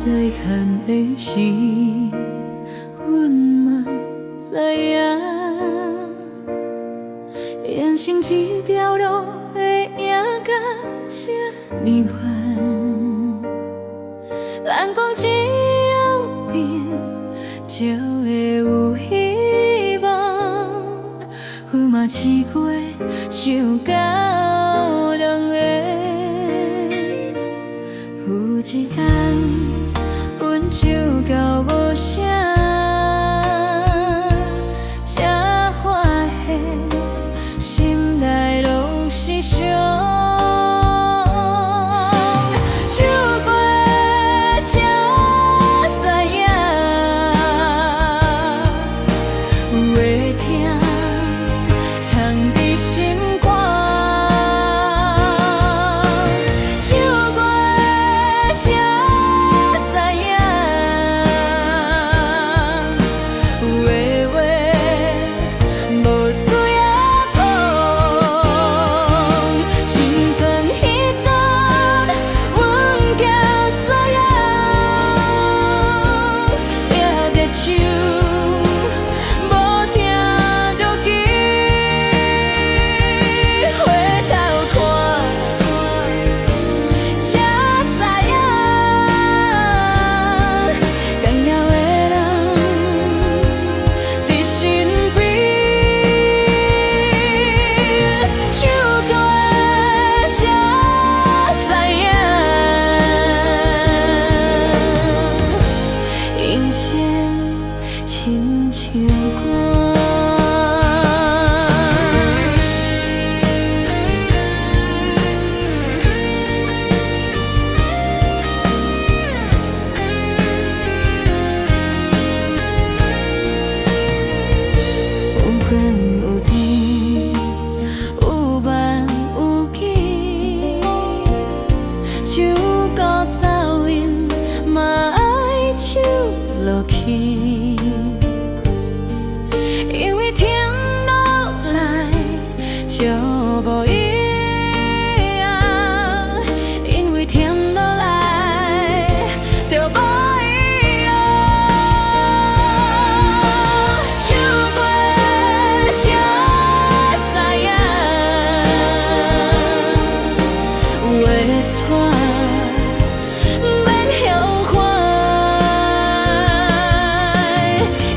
细汉的时，阮嘛知影，人生这条路会行到这呢远，咱讲只要拼，就会有希望。阮嘛试过想到两个，有一天阮唱到无声，才发现心内拢是伤。唱过才知影，有的痛藏伫心肝。唱过才知影，有的话无需要讲。亲像彼阵，阮行所有，抓着手，无听着记，回头看，才知影，重要的人伫身边。唱过才知影，人生亲像歌。有天有天，有梦有境，唱到走音嘛爱唱落去，因为天落来就无一样，因为天落来就无一样。唱过才知影，有的错免后悔，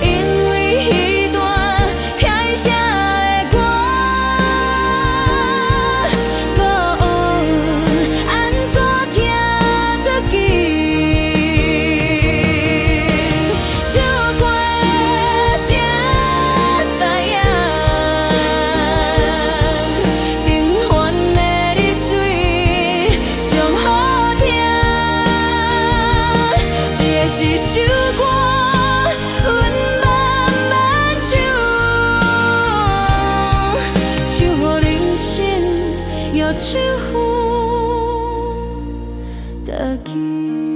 因为彼段偏写的歌，搁学安怎听着记。唱过才知影，平凡的日水上好听。这一首歌，阮慢慢唱，唱予人生，也唱予家己。